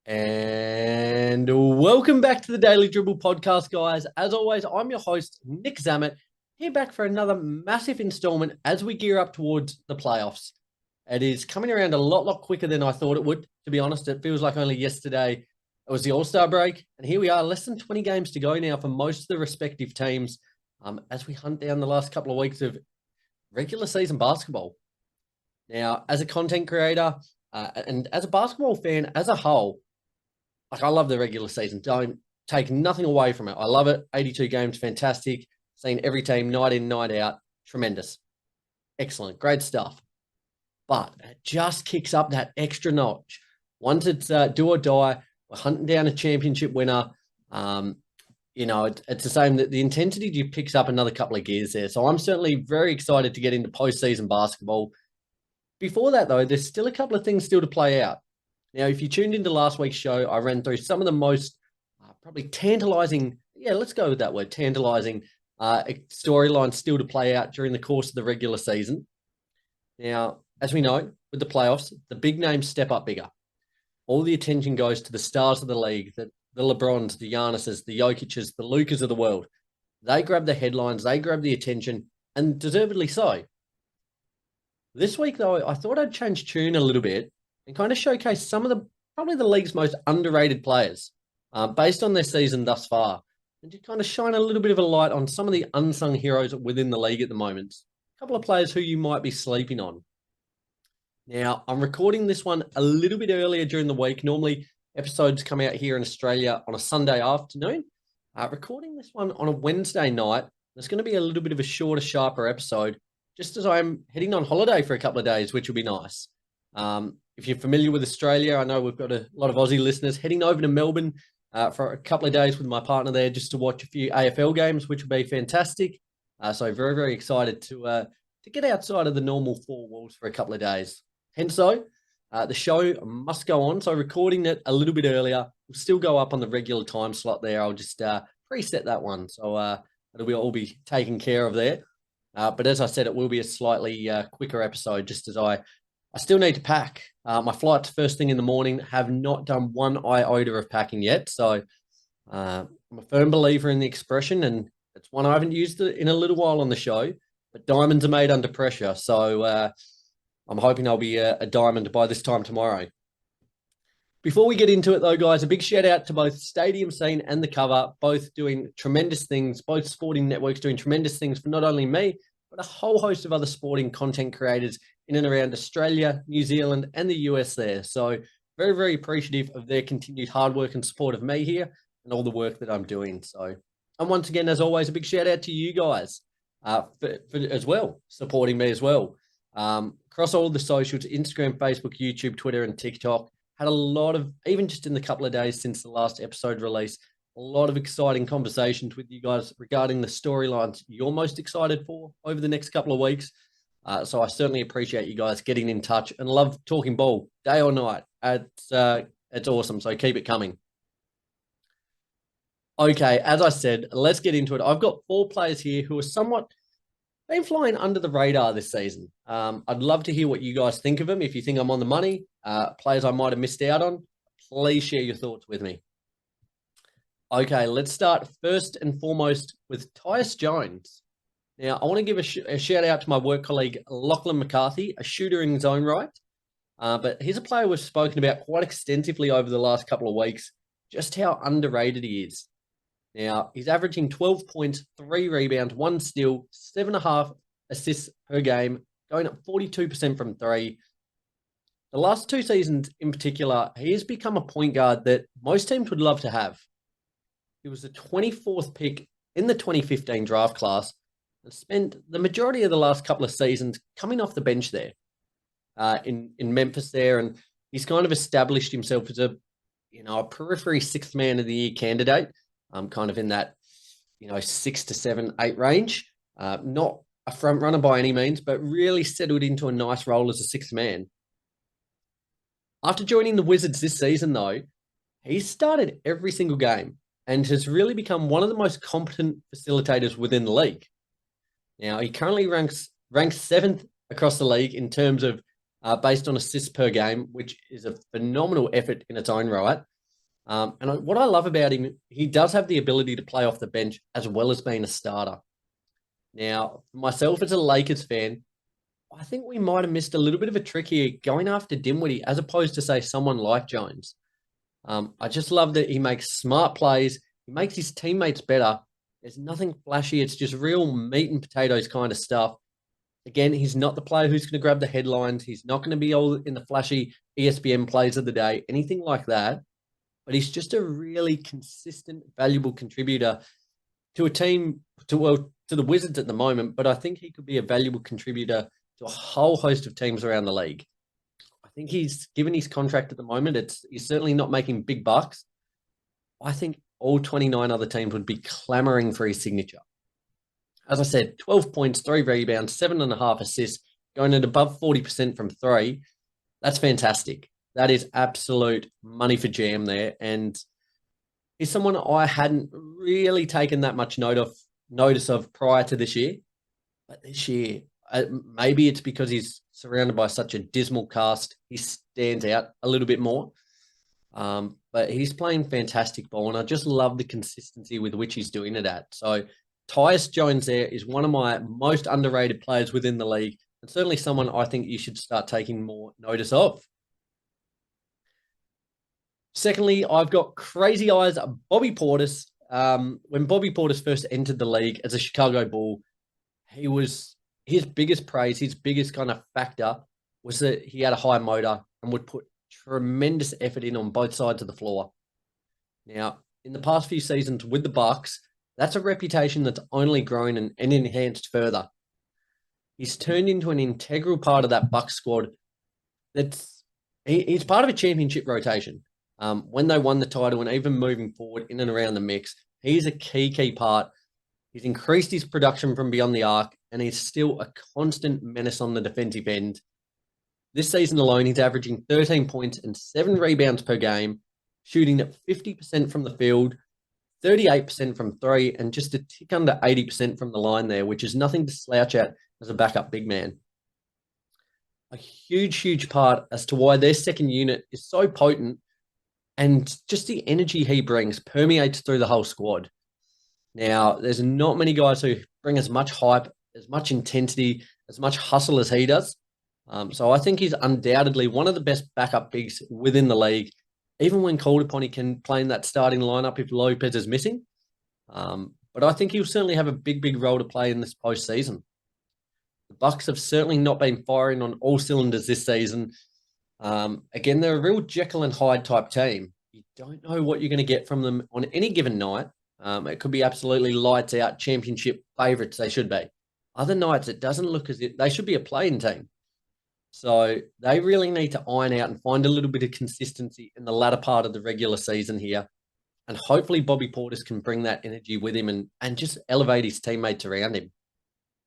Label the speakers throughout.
Speaker 1: And welcome back to the Daily Dribble podcast, guys. As always, I'm your host, Nick Zammit, here back for another massive installment as we gear up towards the playoffs. It is coming around a lot quicker than I thought it would, to be honest. It feels like only yesterday it was the All-Star break, and here we are, less than 20 games to go now for most of the respective teams as we hunt down the last couple of weeks of regular season basketball. Now, as a content creator and as a basketball fan as a whole, I love the regular season. Don't take nothing away from it. I love it. 82 games, fantastic. Seen every team night in, night out. Tremendous. Excellent. Great stuff. But it just kicks up that extra notch. Once it's do or die, we're hunting down a championship winner. It's the same. That the intensity just picks up another couple of gears there. So I'm certainly very excited to get into postseason basketball. Before that, though, there's still a couple of things still to play out. Now, if you tuned into last week's show, I ran through some of the most probably tantalizing, let's go with that word, tantalizing storylines still to play out during the course of the regular season. Now, as we know, with the playoffs, the big names step up bigger. All the attention goes to the stars of the league, the LeBrons, the Giannis's, the Jokic's, the Lukas of the world. They grab the headlines, they grab the attention, and deservedly so. This week, though, I thought I'd change tune a little bit and kind of showcase some of probably the league's most underrated players based on their season thus far, and to kind of shine a little bit of a light on some of the unsung heroes within the league at the moment. A couple of players who you might be sleeping on. Now, I'm recording this one a little bit earlier during the week. Normally, episodes come out here in Australia on a Sunday afternoon. Recording this one on a Wednesday night. It's going to be a little bit of a shorter, sharper episode, just as I'm heading on holiday for a couple of days, which will be nice. If you're familiar with Australia, I know we've got a lot of Aussie listeners heading over to Melbourne for a couple of days with my partner there just to watch a few AFL games, which will be fantastic. So very, very excited to get outside of the normal four walls for a couple of days. Hence so, the show must go on. So recording it a little bit earlier will still go up on the regular time slot there. I'll just preset that one. So it'll all be taken care of there. But as I said, it will be a slightly quicker episode just as I still need to pack. My flight's first thing in the morning. Have not done one iota of packing yet. So I'm a firm believer in the expression, and it's one I haven't used in a little while on the show, but diamonds are made under pressure. So I'm hoping I'll be a diamond by this time tomorrow. Before we get into it, though, guys, a big shout out to both Stadium Scene and The Cover, both doing tremendous things, both sporting networks doing tremendous things for not only me, but a whole host of other sporting content creators in and around Australia, New Zealand, and the US there. So very, very appreciative of their continued hard work and support of me here and all the work that I'm doing. So, and once again, as always, a big shout out to you guys for as well, supporting me as well. Across all the socials, Instagram, Facebook, YouTube, Twitter, and TikTok. Had a lot of, even just in the couple of days since the last episode release, a lot of exciting conversations with you guys regarding the storylines you're most excited for over the next couple of weeks. So I certainly appreciate you guys getting in touch and love talking ball day or night. It's awesome. So keep it coming. Okay, as I said, let's get into it. I've got 4 players here who are somewhat been flying under the radar this season. I'd love to hear what you guys think of them. If you think I'm on the money, players I might have missed out on, please share your thoughts with me. Okay, let's start first and foremost with Tyus Jones. Now, I want to give a shout out to my work colleague, Lachlan McCarthy, a shooter in his own right. But he's a player we've spoken about quite extensively over the last couple of weeks, just how underrated he is. Now, he's averaging 12 points, 3 rebounds, 1 steal, 7.5 assists per game, going at 42% from 3. The last 2 seasons in particular, he has become a point guard that most teams would love to have. He was the 24th pick in the 2015 draft class and spent the majority of the last couple of seasons coming off the bench there in Memphis there. And he's kind of established himself as a periphery 6th man of the year candidate. Kind of in that, 6 to 7, 8 range. Not a front runner by any means, but really settled into a nice role as a 6th man. After joining the Wizards this season, though, he's started every single game and has really become one of the most competent facilitators within the league. Now, he currently ranks 7th across the league in terms of based on assists per game, which is a phenomenal effort in its own right. What I love about him, he does have the ability to play off the bench as well as being a starter. Now, myself as a Lakers fan, I think we might have missed a little bit of a trick here going after Dinwiddie as opposed to, say, someone like Jones. I just love that he makes smart plays. He makes his teammates better. There's nothing flashy. It's just real meat and potatoes kind of stuff. Again, he's not the player who's going to grab the headlines. He's not going to be all in the flashy ESPN plays of the day, anything like that. But he's just a really consistent, valuable contributor to a team, to the Wizards at the moment. But I think he could be a valuable contributor to a whole host of teams around the league. I think he's given his contract at the moment. He's certainly not making big bucks. I think all 29 other teams would be clamoring for his signature. As I said, 12 points, 3 rebounds, 7.5 assists, going at above 40% from 3. That's fantastic. That is absolute money for jam there. And he's someone I hadn't really taken that much notice of prior to this year. But this year, maybe it's because he's surrounded by such a dismal cast. He stands out a little bit more. But he's playing fantastic ball, and I just love the consistency with which he's doing it at. So Tyus Jones there is one of my most underrated players within the league, and certainly someone I think you should start taking more notice of. Secondly, I've got crazy eyes Bobby Portis. When Bobby Portis first entered the league as a Chicago Bull, his biggest praise, his biggest kind of factor was that he had a high motor and would put tremendous effort in on both sides of the floor. Now, in the past few seasons with the Bucks, that's a reputation that's only grown and enhanced further. He's turned into an integral part of that Bucks squad. He's part of a championship rotation. When they won the title and even moving forward in and around the mix, he's a key part. He's increased his production from beyond the arc, and he's still a constant menace on the defensive end. This season alone, he's averaging 13 points and 7 rebounds per game, shooting at 50% from the field, 38% from 3, and just a tick under 80% from the line there, which is nothing to slouch at as a backup big man. A huge part as to why their second unit is so potent, and just the energy he brings permeates through the whole squad. Now, there's not many guys who bring as much hype, as much intensity, as much hustle as he does. So I think he's undoubtedly one of the best backup bigs within the league. Even when called upon, he can play in that starting lineup if Lopez is missing. But I think he'll certainly have a big role to play in this postseason. The Bucks have certainly not been firing on all cylinders this season. Again, they're a real Jekyll and Hyde type team. You don't know what you're going to get from them on any given night. It could be absolutely lights out championship favourites they should be. Other nights, it doesn't look as if they should be a playing team. So they really need to iron out and find a little bit of consistency in the latter part of the regular season here. And hopefully Bobby Portis can bring that energy with him and just elevate his teammates around him.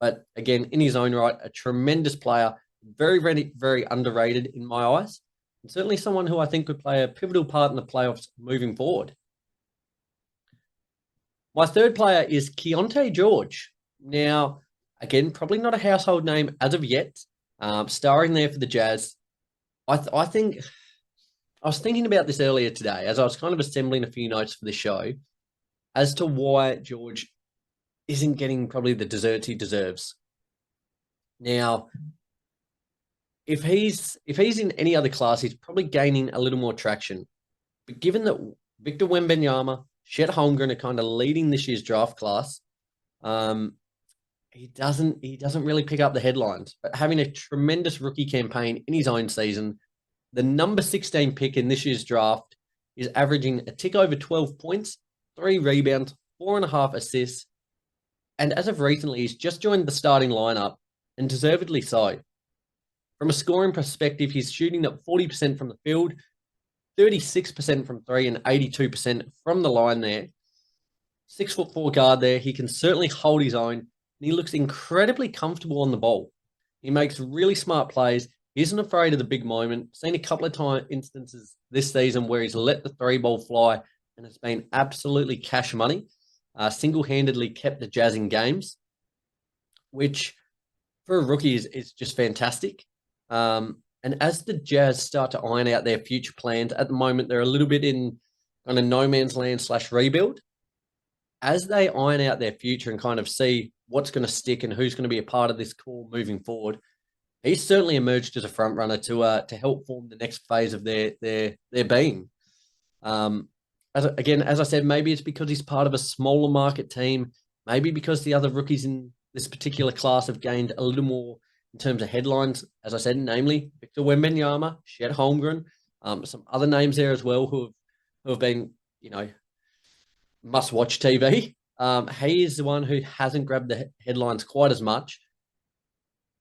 Speaker 1: But again, in his own right, a tremendous player, very underrated in my eyes, and certainly someone who I think could play a pivotal part in the playoffs moving forward. My third player is Keontae George. Now, again, probably not a household name as of yet, starring there for the Jazz. I think I was thinking about this earlier today as I was kind of assembling a few notes for the show as to why George isn't getting probably the desserts he deserves. Now, if he's in any other class, he's probably gaining a little more traction. But given that Victor Wembanyama, Chet Holmgren are kind of leading this year's draft class, he doesn't really pick up the headlines. But having a tremendous rookie campaign in his own season, the number 16 pick in this year's draft is averaging a tick over 12 points, 3 rebounds, 4.5 assists. And as of recently, he's just joined the starting lineup, and deservedly so. From a scoring perspective, he's shooting at 40% from the field, 36% from 3, and 82% from the line there. 6'4" guard there. He can certainly hold his own, and he looks incredibly comfortable on the ball. He makes really smart plays. He isn't afraid of the big moment. Seen a couple of instances this season where he's let the 3-ball fly, and it's been absolutely cash money. Single-handedly kept the Jazz in games, which for a rookie is just fantastic. And as the Jazz start to iron out their future plans, at the moment they're a little bit in kind of no man's land / rebuild. As they iron out their future and kind of see what's going to stick and who's going to be a part of this core moving forward, he's certainly emerged as a front runner to help form the next phase of their being. As I said, maybe it's because he's part of a smaller market team. Maybe because the other rookies in this particular class have gained a little more in terms of headlines, as I said, namely Victor Wembanyama, Chet Holmgren, some other names there as well who have been, must-watch TV. He is the one who hasn't grabbed the headlines quite as much.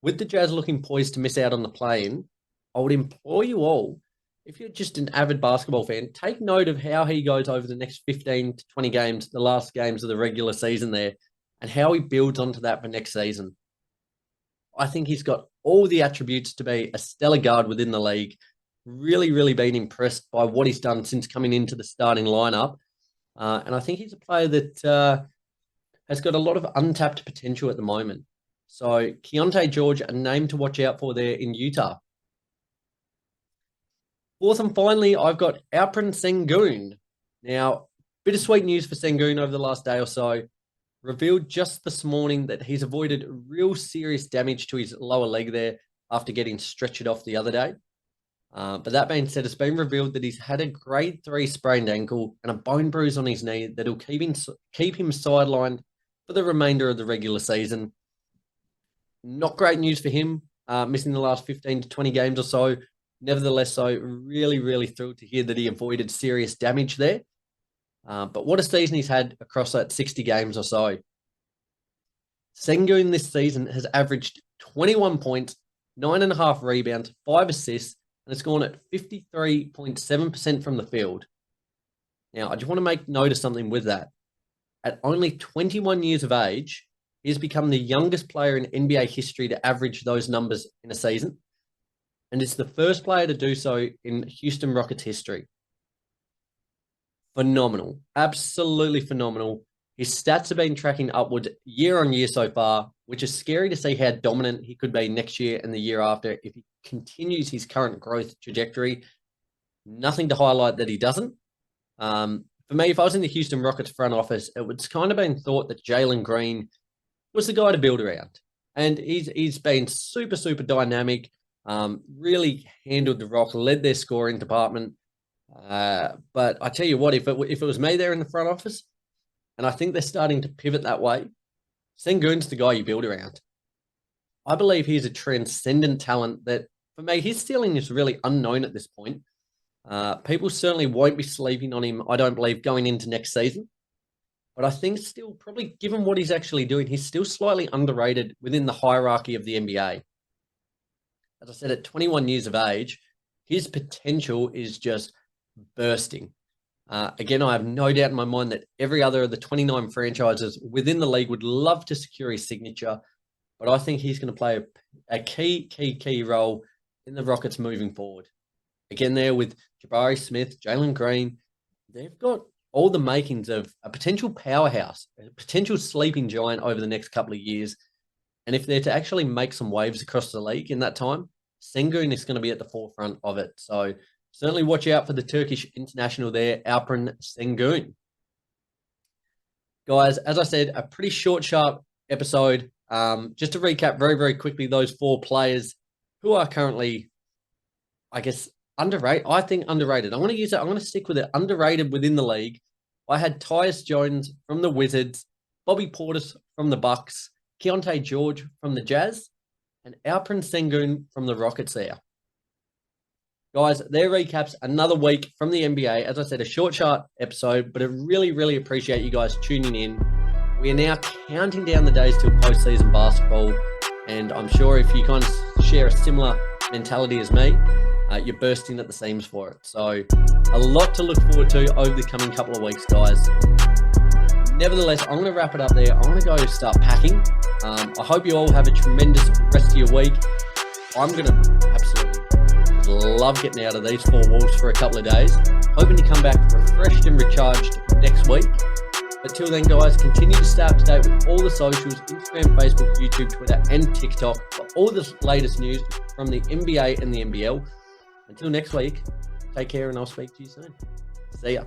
Speaker 1: With the Jazz looking poised to miss out on the play-in, I would implore you all, if you're just an avid basketball fan, take note of how he goes over the next 15 to 20 games, the last games of the regular season there, and how he builds onto that for next season. I think he's got all the attributes to be a stellar guard within the league. Really, really been impressed by what he's done since coming into the starting lineup. And I think he's a player that has got a lot of untapped potential at the moment. So Keontae George, a name to watch out for there in Utah. Fourth and finally, I've got Alperen Sengun. Now, bittersweet news for Sengun over the last day or so. Revealed just this morning that he's avoided real serious damage to his lower leg there after getting stretchered off the other day. But that being said, it's been revealed that he's had a grade 3 sprained ankle and a bone bruise on his knee that'll keep him sidelined for the remainder of the regular season. Not great news for him, missing the last 15 to 20 games or so. Nevertheless, so really, really thrilled to hear that he avoided serious damage there. But what a season he's had across that 60 games or so. Sengun this season has averaged 21 points, 9.5 rebounds, 5 assists, and it's gone at 53.7% from the field. Now, I just want to make note of something with that. At only 21 years of age, he's become the youngest player in NBA history to average those numbers in a season. And it's the first player to do so in Houston Rockets history. Phenomenal. Absolutely phenomenal. His stats have been tracking upwards year on year so far, which is scary to see how dominant he could be next year and the year after if he continues his current growth trajectory. Nothing to highlight that he doesn't. For me, if I was in the Houston Rockets front office, it would kind of been thought that Jalen Green was the guy to build around. And he's been super, super dynamic, really handled the rock, led their scoring department. But I tell you what, if it was me there in the front office, and I think they're starting to pivot that way, Sengun's the guy you build around. I believe he's a transcendent talent that, for me, his ceiling is really unknown at this point. People certainly won't be sleeping on him, I don't believe, going into next season. But I think still, probably given what he's actually doing, he's still slightly underrated within the hierarchy of the NBA. As I said, at 21 years of age, his potential is just bursting. Again, I have no doubt in my mind that every other of the 29 franchises within the league would love to secure his signature, but I think he's going to play a key role in the Rockets moving forward. Again, there with Jabari Smith, Jalen Green, they've got all the makings of a potential powerhouse, a potential sleeping giant over the next couple of years. And if they're to actually make some waves across the league in that time, Sengun is going to be at the forefront of it. So certainly watch out for the Turkish international there, Alperen Sengun. Guys, as I said, a pretty short, sharp episode. Just to recap very, very quickly, those 4 players who are currently, I guess, underrated. I think underrated. I'm going to use it. I'm going to stick with it. Underrated within the league. I had Tyus Jones from the Wizards, Bobby Portis from the Bucks, Keontae George from the Jazz, and Alperen Sengun from the Rockets there. Guys, there recaps another week from the NBA. As I said, a short, sharp episode, but I really, really appreciate you guys tuning in. We are now counting down the days till postseason basketball, and I'm sure if you kind of share a similar mentality as me, you're bursting at the seams for it. So a lot to look forward to over the coming couple of weeks, guys. Nevertheless, I'm going to wrap it up there. I'm going to go start packing. I hope you all have a tremendous rest of your week. I'm going to absolutely love getting out of these 4 walls for a couple of days. Hoping to come back refreshed and recharged next week. But till then, guys, continue to stay up to date with all the socials, Instagram, Facebook, YouTube, Twitter, and TikTok for all the latest news from the NBA and the NBL. Until next week, take care and I'll speak to you soon. See ya.